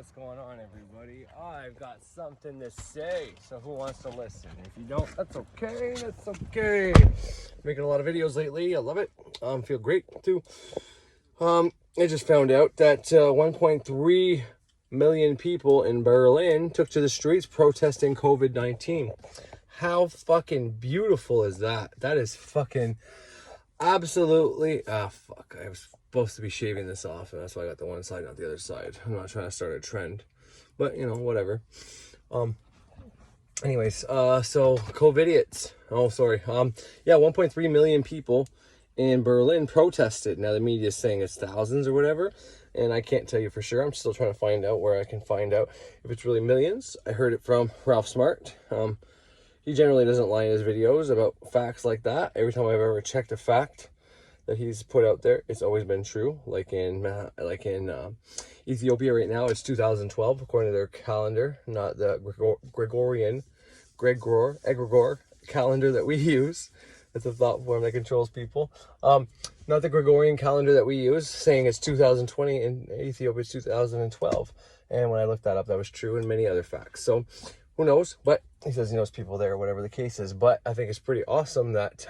What's going on, everybody? I've got something to say, so who wants to listen? If you don't, that's okay, that's okay. Making a lot of videos lately, I love it. Feel great too. I just found out that 1.3 million people in Berlin took to the streets protesting COVID-19. How fucking beautiful is that? That is fucking absolutely, fuck, I was supposed to be shaving this off, and that's why I got the one side, not the other side. I'm not trying to start a trend, but you know, whatever. Anyways, so covidiots. Oh, sorry. Yeah, 1.3 million people in Berlin protested. Now the media is saying it's thousands or whatever, and I can't tell you for sure. I'm still trying to find out where I can find out if it's really millions. I heard it from Ralph Smart. He generally doesn't lie in his videos about facts like that. Every time I've ever checked a fact that he's put out there, it's always been true. Like in Ethiopia right now, it's 2012 according to their calendar, not the Gregor calendar that we use. It's a thought form that controls people. Not the Gregorian calendar that we use, saying it's 2020 in Ethiopia, it's 2012. And when I looked that up, that was true, and many other facts. So who knows? But he says he knows people there, whatever the case is. But I think it's pretty awesome that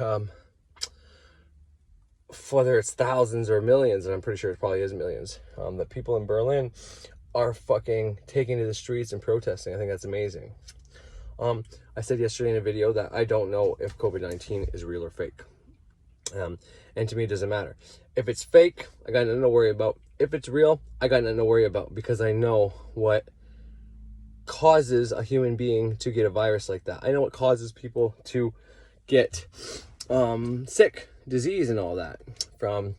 whether it's thousands or millions, and I'm pretty sure it probably is millions, that people in Berlin are fucking taking to the streets and protesting. I think that's amazing. I said yesterday in a video that I don't know if COVID-19 is real or fake. And to me, it doesn't matter. If it's fake, I got nothing to worry about. If it's real, I got nothing to worry about, because I know what causes a human being to get a virus like that. I know what causes people to get sick, disease, and all that, from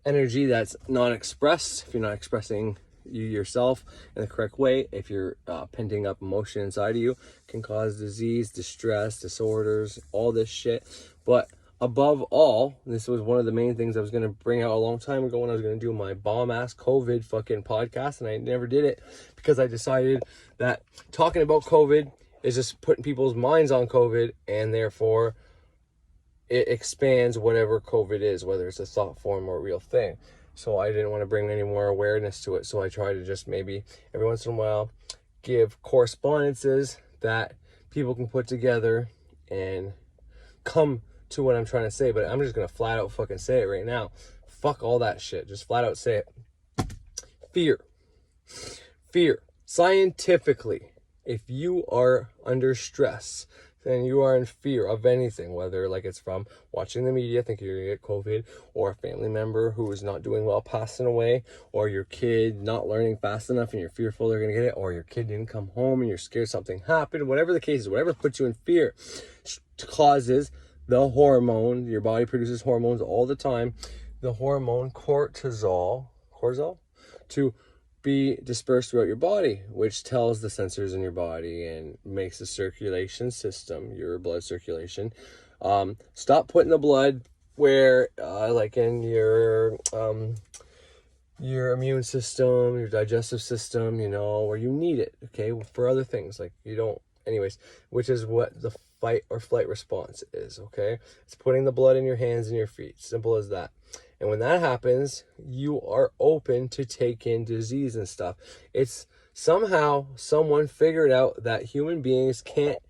energy that's not expressed. If you're not expressing you yourself in the correct way, if you're penting up emotion inside of you, can cause disease, distress, disorders, all this shit. But above all, this was one of the main things I was going to bring out a long time ago when I was going to do my bomb-ass COVID fucking podcast, and I never did it because I decided that talking about COVID is just putting people's minds on COVID, and therefore it expands whatever COVID is, whether it's a thought form or a real thing. So I didn't want to bring any more awareness to it. So I try to just maybe every once in a while give correspondences that people can put together and come to what I'm trying to say. But I'm just going to flat out fucking say it right now. Fuck all that shit. Just flat out say it. Fear. Fear. Scientifically, if you are under stress, then you are in fear of anything, whether like it's from watching the media, thinking you're gonna get COVID, or a family member who is not doing well passing away, or your kid not learning fast enough and you're fearful they're gonna get it, or your kid didn't come home and you're scared something happened. Whatever the case is, whatever puts you in fear causes the hormone. Your body produces hormones all the time. The hormone cortisol to be dispersed throughout your body, which tells the sensors in your body and makes the circulation system, your blood circulation, stop putting the blood where like in your immune system, your digestive system, you know, where you need it, okay, for other things, like you don't, anyways, which is what the fight or flight response is, okay? It's putting the blood in your hands and your feet, simple as that. And when that happens, you are open to take in disease and stuff. It's somehow someone figured out that human beings can't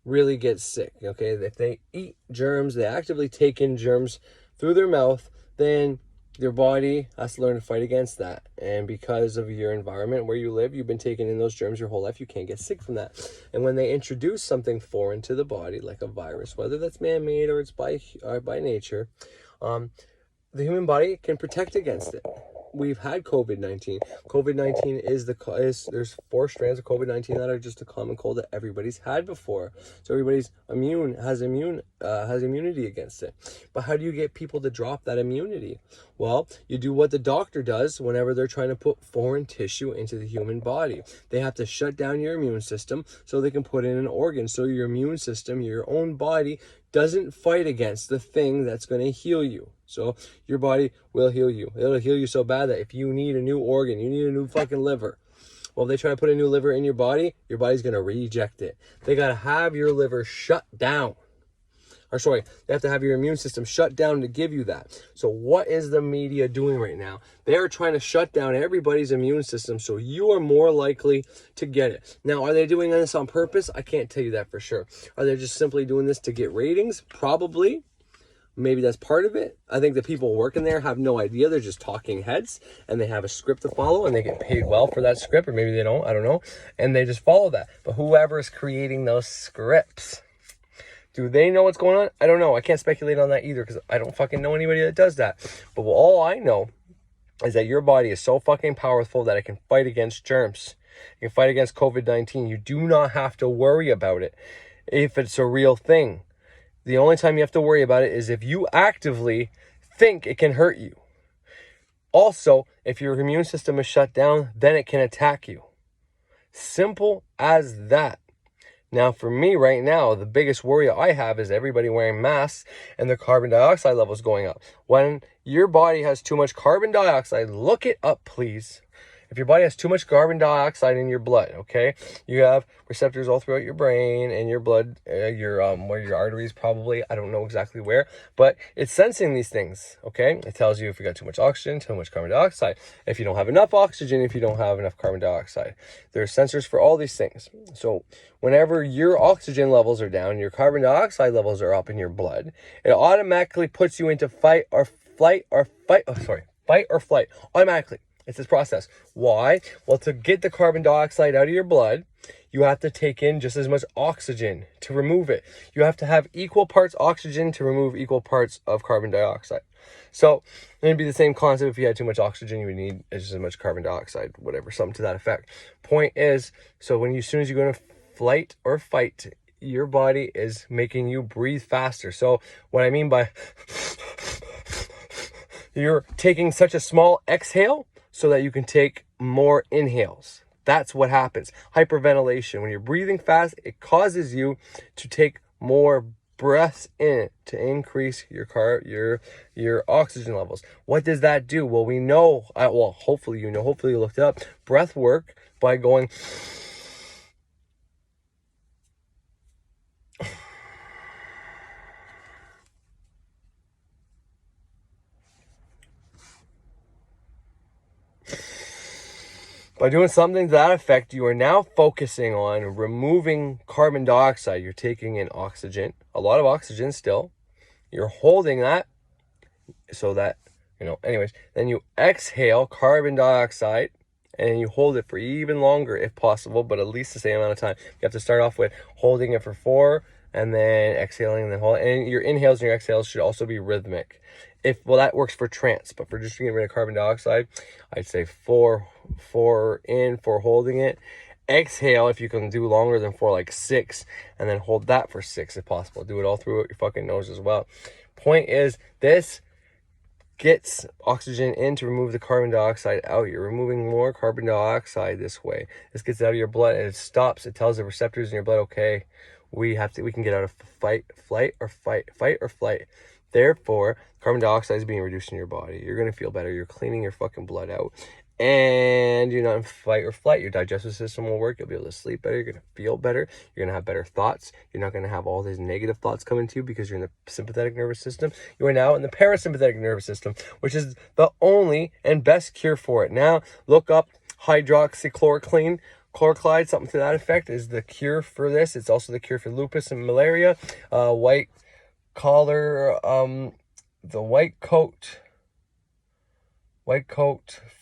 really get sick, okay? If they eat germs, they actively take in germs through their mouth, then your body has to learn to fight against that. And because of your environment where you live, you've been taking in those germs your whole life, you can't get sick from that. And when they introduce something foreign to the body, like a virus, whether that's man-made or it's by nature, the human body can protect against it. We've had COVID-19. COVID-19 is there's 4 strands of COVID-19 that are just a common cold that everybody's had before. So everybody's has immunity against it. But how do you get people to drop that immunity? Well, you do what the doctor does whenever they're trying to put foreign tissue into the human body. They have to shut down your immune system so they can put in an organ. So your immune system, your own body, doesn't fight against the thing that's going to heal you. So your body will heal you. It'll heal you so bad that if you need a new organ, you need a new fucking liver. Well, if they try to put a new liver in your body's going to reject it. They got to have your liver shut down. or sorry, they have to have your immune system shut down to give you that. So what is the media doing right now? They are trying to shut down everybody's immune system so you are more likely to get it. Now, are they doing this on purpose? I can't tell you that for sure. Are they just simply doing this to get ratings? Probably. Maybe that's part of it. I think the people working there have no idea. They're just talking heads, and they have a script to follow, and they get paid well for that script, or maybe they don't, I don't know. And they just follow that. But whoever is creating those scripts, do they know what's going on? I don't know. I can't speculate on that either because I don't fucking know anybody that does that. But all I know is that your body is so fucking powerful that it can fight against germs. You can fight against COVID-19. You do not have to worry about it if it's a real thing. The only time you have to worry about it is if you actively think it can hurt you. Also, if your immune system is shut down, then it can attack you. Simple as that. Now, for me right now, the biggest worry I have is everybody wearing masks and their carbon dioxide levels going up. When your body has too much carbon dioxide, look it up, please. If your body has too much carbon dioxide in your blood, okay, you have receptors all throughout your brain and your blood, where your arteries probably, I don't know exactly where, but it's sensing these things, okay? It tells you if you got too much oxygen, too much carbon dioxide. If you don't have enough oxygen, if you don't have enough carbon dioxide. There are sensors for all these things. So whenever your oxygen levels are down, your carbon dioxide levels are up in your blood, it automatically puts you into fight or flight, automatically. It's this process. Why? Well, to get the carbon dioxide out of your blood, you have to take in just as much oxygen to remove it. You have to have equal parts oxygen to remove equal parts of carbon dioxide. So it'd be the same concept. If you had too much oxygen, you would need just as much carbon dioxide, whatever, something to that effect. Point is, so when as soon as you go into flight or fight, your body is making you breathe faster. So what I mean by you're taking such a small exhale so that you can take more inhales. That's what happens. Hyperventilation. When you're breathing fast, it causes you to take more breaths in to increase your oxygen levels. What does that do? Well, we know, hopefully you know, hopefully you looked it up. Breath work by going by doing something to that effect, you are now focusing on removing carbon dioxide. You're taking in oxygen, a lot of oxygen still. You're holding that so that, anyways, then you exhale carbon dioxide and you hold it for even longer if possible, but at least the same amount of time. You have to start off with holding it for 4 and then exhaling and then hold. And your inhales and your exhales should also be rhythmic. That works for trance, but for just getting rid of carbon dioxide, I'd say 4 in, 4 holding it. Exhale, if you can do longer than 4, like 6, and then hold that for 6 if possible. Do it all through your fucking nose as well. Point is, this gets oxygen in to remove the carbon dioxide out. You're removing more carbon dioxide this way. This gets out of your blood and it stops. It tells the receptors in your blood, okay, we can get out of fight or flight. Therefore, carbon dioxide is being reduced in your body. You're going to feel better. You're cleaning your fucking blood out. And you're not in fight or flight. Your digestive system will work. You'll be able to sleep better. You're going to feel better. You're going to have better thoughts. You're not going to have all these negative thoughts coming to you because you're in the sympathetic nervous system. You are now in the parasympathetic nervous system, which is the only and best cure for it. Now, look up hydroxychloroquine. Chloride, something to that effect, is the cure for this. It's also the cure for lupus and malaria. White collar, the white coat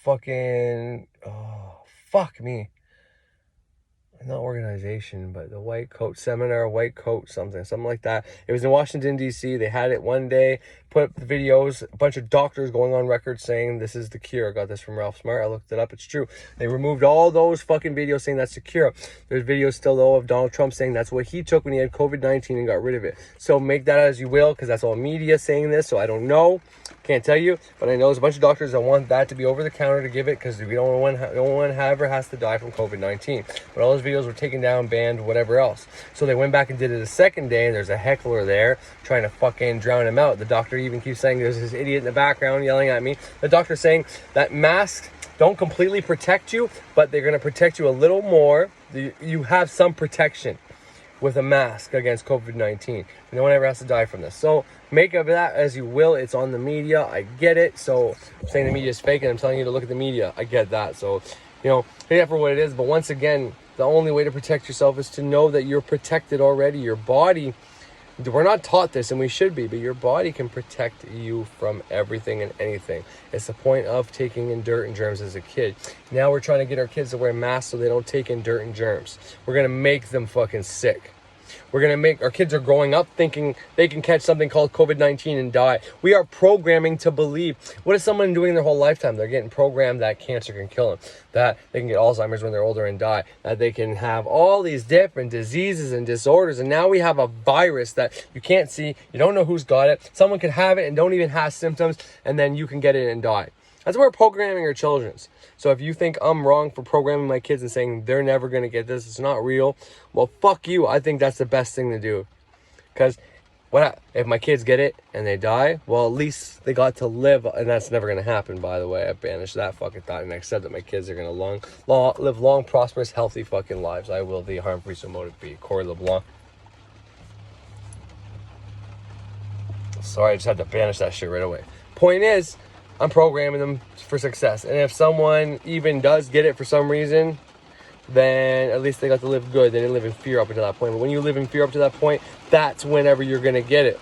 fucking, fuck me. Not organization, but the white coat seminar, white coat something like that. It was in Washington, D.C. They had it one day, put up the videos, a bunch of doctors going on record saying this is the cure. I got this from Ralph Smart. I looked it up. It's true. They removed all those fucking videos saying that's the cure. There's videos still, though, of Donald Trump saying that's what he took when he had COVID-19 and got rid of it. So make that as you will, because that's all media saying this, so I don't know. Can't tell you, but I know there's a bunch of doctors that want that to be over the counter to give it because we don't want no one ever has to die from COVID-19. But all those videos were taken down, banned, whatever else. So they went back and did it a second day, and there's a heckler there trying to fucking drown him out. The doctor even keeps saying there's this idiot in the background yelling at me. The doctor's saying that masks don't completely protect you, but they're going to protect you a little more. You have some protection. with a mask against COVID-19. No one ever has to die from this. So make of that as you will. It's on the media. I get it. So I'm saying the media is fake and I'm telling you to look at the media. I get that. So, you know, take that for what it is. But once again, the only way to protect yourself is to know that you're protected already. Your body, we're not taught this and we should be, but your body can protect you from everything and anything. It's the point of taking in dirt and germs as a kid. Now we're trying to get our kids to wear masks so they don't take in dirt and germs. We're going to make them fucking sick. We're going to make, our kids are growing up thinking they can catch something called COVID-19 and die. We are programming to believe. What is someone doing their whole lifetime? They're getting programmed that cancer can kill them, that they can get Alzheimer's when they're older and die, that they can have all these different diseases and disorders. And now we have a virus that you can't see. You don't know who's got it. Someone could have it and don't even have symptoms, and then you can get it and die. That's what we're programming our children's. So if you think I'm wrong for programming my kids and saying they're never going to get this, it's not real, well, fuck you. I think that's the best thing to do. Because if my kids get it and they die, well, at least they got to live. And that's never going to happen, by the way. I banished that fucking thought and I accept that my kids are going to live long, prosperous, healthy fucking lives. I will the harm-free, so motive be. Corey LeBlanc. Sorry, I just had to banish that shit right away. Point is, I'm programming them for success. And if someone even does get it for some reason, then at least they got to live good. They didn't live in fear up until that point. But when you live in fear up to that point, that's whenever you're going to get it.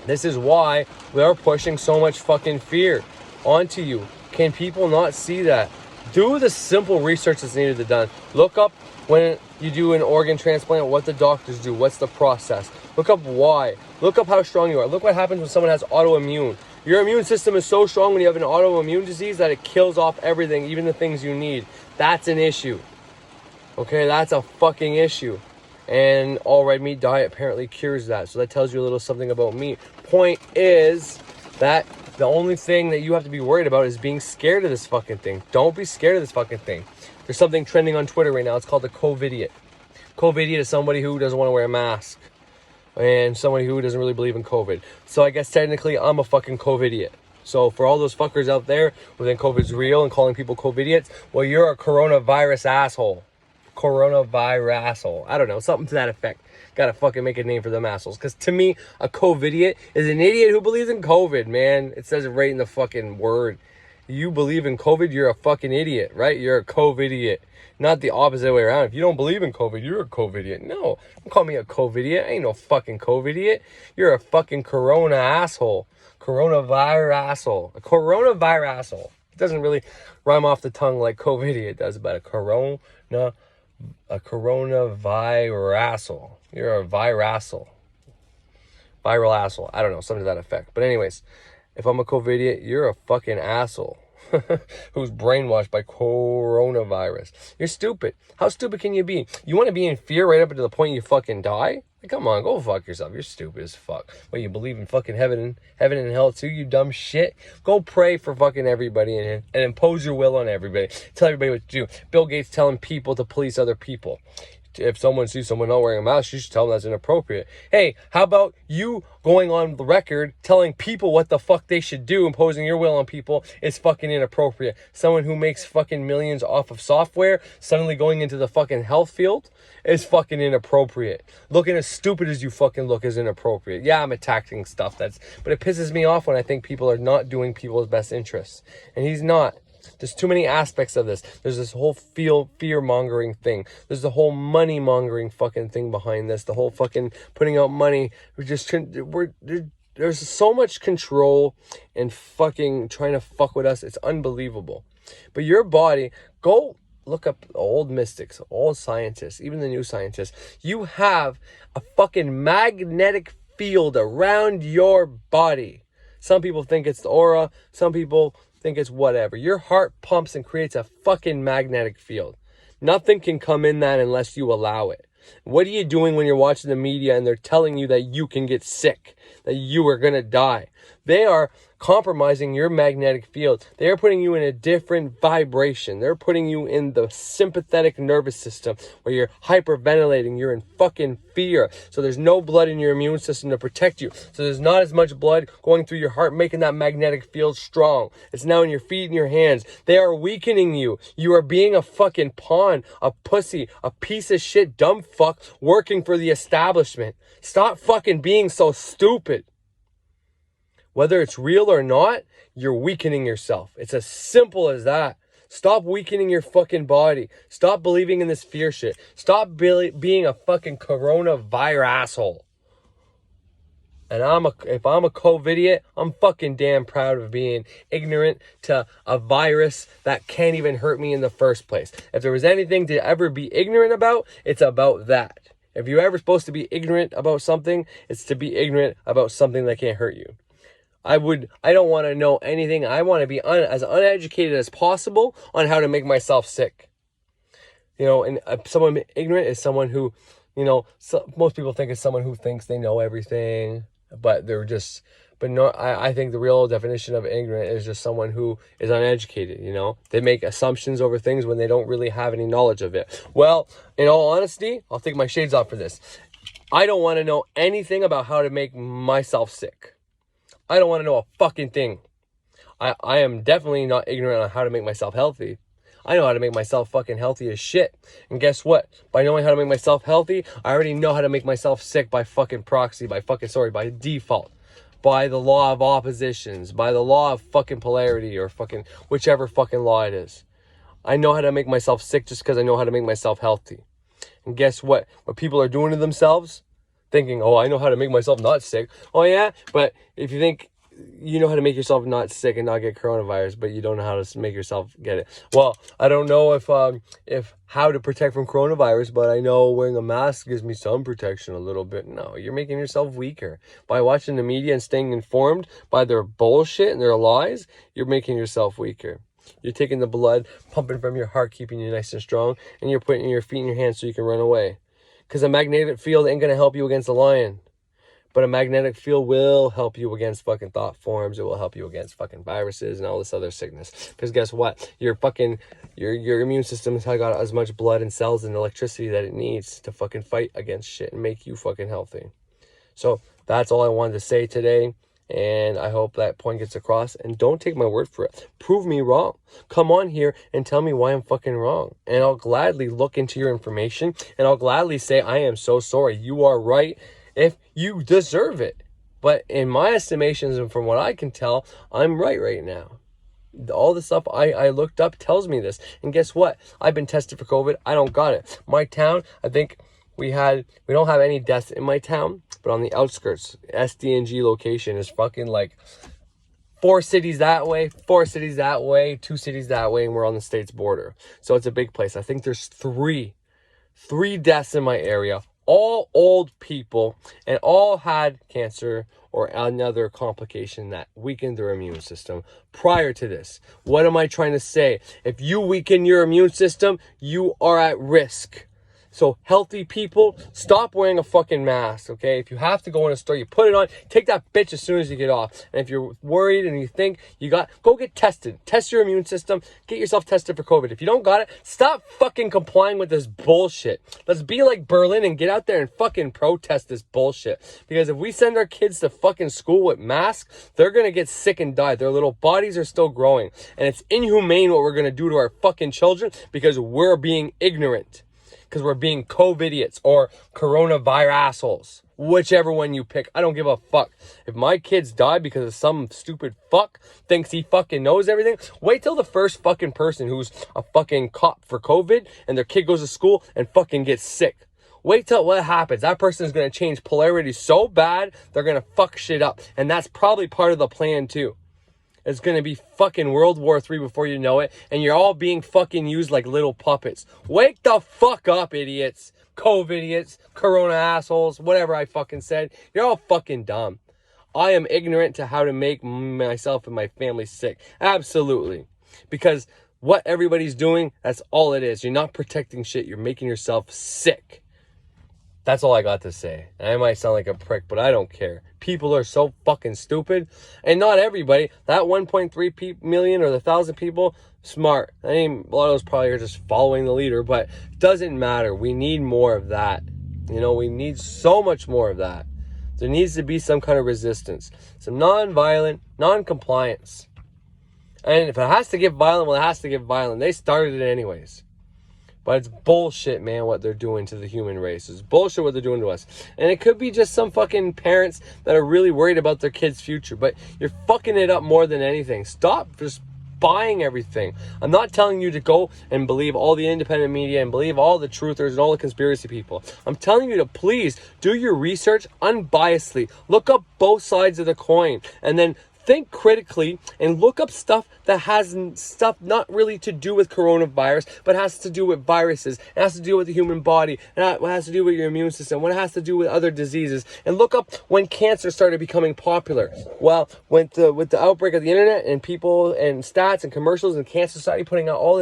This is why they're pushing so much fucking fear onto you. Can people not see that? Do the simple research that's needed to be done. Look up when you do an organ transplant, what the doctors do. What's the process? Look up why. Look up how strong you are. Look what happens when someone has autoimmune. Your immune system is so strong when you have an autoimmune disease that it kills off everything, even the things you need. That's an issue. Okay, that's a fucking issue. And all red meat diet apparently cures that. So that tells you a little something about meat. Point is that the only thing that you have to be worried about is being scared of this fucking thing. Don't be scared of this fucking thing. There's something trending on Twitter right now. It's called the covidiot. Covidiot is somebody who doesn't want to wear a mask. And somebody who doesn't really believe in COVID. So I guess technically I'm a fucking covidiot. So for all those fuckers out there who think COVID's real and calling people covidiots, well, you're a coronavirus asshole. Coronavirus asshole. I don't know, something to that effect. Gotta fucking make a name for them assholes. Because to me, a covidiot is an idiot who believes in COVID, man. It says it right in the fucking word. You believe in COVID, you're a fucking idiot, right? You're a covidiot. Not the opposite way around. If you don't believe in COVID, you're a covidiot. No, don't call me a covidiot. I ain't no fucking covidiot. You're a fucking corona asshole. Coronavirus asshole. A coronavirus asshole. It doesn't really rhyme off the tongue like covidiot does, but a coronavirus asshole. You're a viral asshole. I don't know, something to that effect. But anyways, if I'm a covidiot, you're a fucking asshole. Who's brainwashed by coronavirus. You're stupid. How stupid can you be? You want to be in fear right up until the point you fucking die? Like, come on, go fuck yourself. You're stupid as fuck. Well, you believe in fucking heaven and hell too, you dumb shit? Go pray for fucking everybody and impose your will on everybody. Tell everybody what to do. Bill Gates telling people to police other people. If someone sees someone not wearing a mask, you should tell them that's inappropriate. Hey, how about you going on the record telling people what the fuck they should do, imposing your will on people is fucking inappropriate. Someone who makes fucking millions off of software suddenly going into the fucking health field is fucking inappropriate. Looking as stupid as you fucking look is inappropriate. Yeah, I'm attacking stuff but it pisses me off when I think people are not doing people's best interests. And he's not. There's too many aspects of this. There's this whole fear-mongering thing. There's the whole money-mongering fucking thing behind this. The whole fucking putting out money. There's so much control and fucking trying to fuck with us. It's unbelievable. But your body, go look up old mystics, old scientists, even the new scientists. You have a fucking magnetic field around your body. Some people think it's the aura. Some people think it's whatever. Your heart pumps and creates a fucking magnetic field. Nothing can come in that unless you allow it. What are you doing when you're watching the media and they're telling you that you can get sick? that you are going to die. They are compromising your magnetic field. They are putting you in a different vibration. They're putting you in the sympathetic nervous system where you're hyperventilating. You're in fucking fear. So there's no blood in your immune system to protect you. So there's not as much blood going through your heart, making that magnetic field strong. It's now in your feet and your hands. They are weakening you. You are being a fucking pawn, a pussy, a piece of shit, dumb fuck working for the establishment. Stop fucking being so stupid. Whether it's real or not, you're weakening yourself. It's as simple as that. Stop weakening your fucking body. Stop believing in this fear shit. Stop being a fucking corona vir-asshole. And if I'm a covidiot, I'm fucking damn proud of being ignorant to a virus that can't even hurt me in the first place. If there was anything to ever be ignorant about, it's about that. If you're ever supposed to be ignorant about something, it's to be ignorant about something that can't hurt you. I don't want to know anything. I want to be as uneducated as possible on how to make myself sick. You know, and someone ignorant is someone who, you know, most people think is someone who thinks they know everything, but I think the real definition of ignorant is just someone who is uneducated, you know. They make assumptions over things when they don't really have any knowledge of it. Well, in all honesty, I'll take my shades off for this. I don't want to know anything about how to make myself sick. I don't want to know a fucking thing. I am definitely not ignorant on how to make myself healthy. I know how to make myself fucking healthy as shit. And guess what? By knowing how to make myself healthy, I already know how to make myself sick by fucking proxy, by default. By the law of oppositions, by the law of fucking polarity, or fucking whichever fucking law it is. I know how to make myself sick just because I know how to make myself healthy. And guess what? What people are doing to themselves, thinking, oh, I know how to make myself not sick. Oh, yeah? But if you think you know how to make yourself not sick and not get coronavirus, but you don't know how to make yourself get it. Well, I don't know if how to protect from coronavirus, but I know wearing a mask gives me some protection a little bit. No, you're making yourself weaker. By watching the media and staying informed by their bullshit and their lies, you're making yourself weaker. You're taking the blood, pumping from your heart, keeping you nice and strong, and you're putting your feet in your hands so you can run away. Because a magnetic field ain't going to help you against a lion. But a magnetic field will help you against fucking thought forms. It will help you against fucking viruses and all this other sickness. Because guess what? Your immune system has got as much blood and cells and electricity that it needs to fucking fight against shit and make you fucking healthy. So that's all I wanted to say today. And I hope that point gets across. And don't take my word for it. Prove me wrong. Come on here and tell me why I'm fucking wrong. And I'll gladly look into your information. And I'll gladly say, I am so sorry. You are right if you deserve it. But in my estimations and from what I can tell, I'm right now. All the stuff I looked up tells me this. And guess what? I've been tested for COVID. I don't got it. My town, I think we don't have any deaths in my town. But on the outskirts, SDNG location is fucking like 4 cities that way, 4 cities that way, 2 cities that way, and we're on the state's border. So it's a big place. I think there's three deaths in my area, all old people, and all had cancer or another complication that weakened their immune system prior to this. What am I trying to say? If you weaken your immune system, you are at risk. So healthy people, stop wearing a fucking mask, okay? If you have to go in a store, you put it on, take that bitch as soon as you get off. And if you're worried and you think go get tested. Test your immune system, get yourself tested for COVID. If you don't got it, stop fucking complying with this bullshit. Let's be like Berlin and get out there and fucking protest this bullshit. Because if we send our kids to fucking school with masks, they're gonna get sick and die. Their little bodies are still growing. And it's inhumane what we're gonna do to our fucking children because we're being ignorant. Because we're being covidiots or corona vir-assholes. Whichever one you pick. I don't give a fuck. If my kids die because of some stupid fuck thinks he fucking knows everything, wait till the first fucking person who's a fucking cop for COVID and their kid goes to school and fucking gets sick. Wait till what happens. That person is going to change polarity so bad, they're going to fuck shit up. And that's probably part of the plan too. It's going to be fucking World War III before you know it. And you're all being fucking used like little puppets. Wake the fuck up, idiots. Covidiots, corona assholes, whatever I fucking said. You're all fucking dumb. I am ignorant to how to make myself and my family sick. Absolutely. Because what everybody's doing, that's all it is. You're not protecting shit. You're making yourself sick. That's all I got to say. And I might sound like a prick, but I don't care. People are so fucking stupid. And not everybody. That 1.3 million or the 1,000 people, smart. I mean, a lot of those probably are just following the leader, but it doesn't matter. We need more of that. You know, we need so much more of that. There needs to be some kind of resistance. Some non-violent, non-compliance. And if it has to get violent, well, it has to get violent. They started it anyways. But it's bullshit, man, what they're doing to the human race. It's bullshit what they're doing to us. And it could be just some fucking parents that are really worried about their kids' future. But you're fucking it up more than anything. Stop just buying everything. I'm not telling you to go and believe all the independent media and believe all the truthers and all the conspiracy people. I'm telling you to please do your research unbiasedly. Look up both sides of the coin. And then think critically and look up stuff that has stuff not really to do with coronavirus, but has to do with viruses. It has to do with the human body. And it has to do with your immune system. What it has to do with other diseases. And look up when cancer started becoming popular. Well, with the outbreak of the internet and people and stats and commercials and Cancer Society putting out all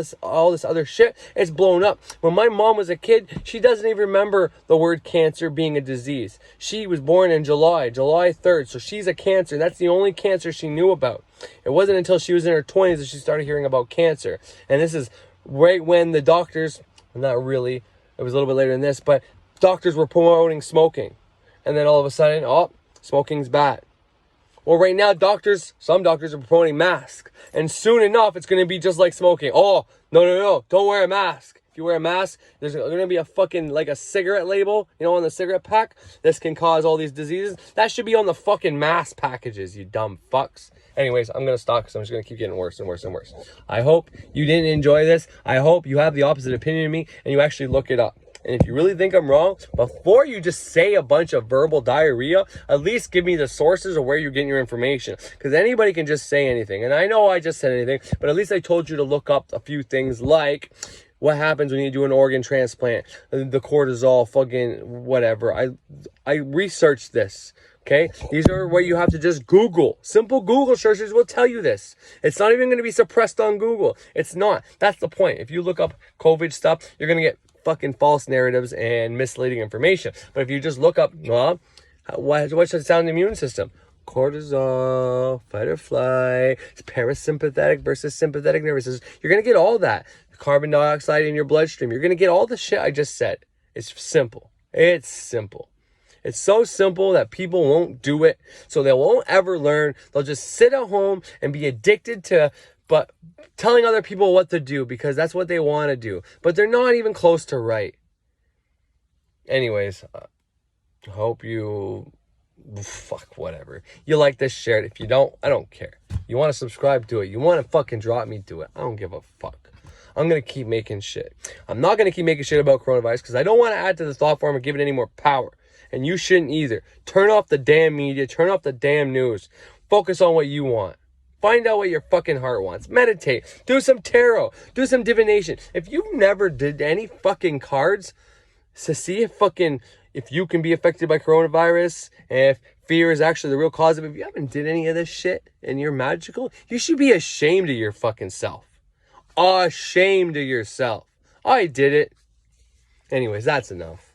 this other shit, it's blown up. When my mom was a kid, she doesn't even remember the word cancer being a disease. She was born in July 3rd, so she's a cancer. That's the only cancer she knew about. It wasn't until she was in her 20s that she started hearing about cancer. And this is right when the doctors, not really, it was a little bit later than this, but doctors were promoting smoking. And then all of a sudden, oh, smoking's bad. Well, right now, some doctors are promoting masks. And soon enough, it's going to be just like smoking. Oh, no, don't wear a mask. If you wear a mask, there's going to be a fucking, like a cigarette label, you know, on the cigarette pack. This can cause all these diseases. That should be on the fucking mask packages, you dumb fucks. Anyways, I'm going to stop because I'm just going to keep getting worse and worse and worse. I hope you didn't enjoy this. I hope you have the opposite opinion of me and you actually look it up. And if you really think I'm wrong, before you just say a bunch of verbal diarrhea, at least give me the sources of where you're getting your information. Because anybody can just say anything. And I know I just said anything, but at least I told you to look up a few things like what happens when you do an organ transplant, the cortisol, fucking whatever. I researched this. Okay, these are what you have to just Google. Simple Google searches will tell you this. It's not even going to be suppressed on Google. It's not. That's the point. If you look up COVID stuff, you're going to get fucking false narratives and misleading information. But if you just look up, well, what should sound the immune system? Cortisol, fight or flight, parasympathetic versus sympathetic nervous system. You're going to get all that. Carbon dioxide in your bloodstream. You're going to get all the shit I just said. It's simple. It's simple. It's so simple that people won't do it. So they won't ever learn. They'll just sit at home and be addicted to telling other people what to do because that's what they want to do. But they're not even close to right. Anyways, hope you... Fuck, whatever. You like this, share it. If you don't, I don't care. You want to subscribe, do it. You want to fucking drop me, do it. I don't give a fuck. I'm going to keep making shit. I'm not going to keep making shit about coronavirus because I don't want to add to the thought form and give it any more power. And you shouldn't either. Turn off the damn media. Turn off the damn news. Focus on what you want. Find out what your fucking heart wants. Meditate. Do some tarot. Do some divination. If you never did any fucking cards to see if you can be affected by coronavirus, and if fear is actually the real cause of it, if you haven't did any of this shit and you're magical, you should be ashamed of your fucking self. Ashamed of yourself. I did it. Anyways, that's enough.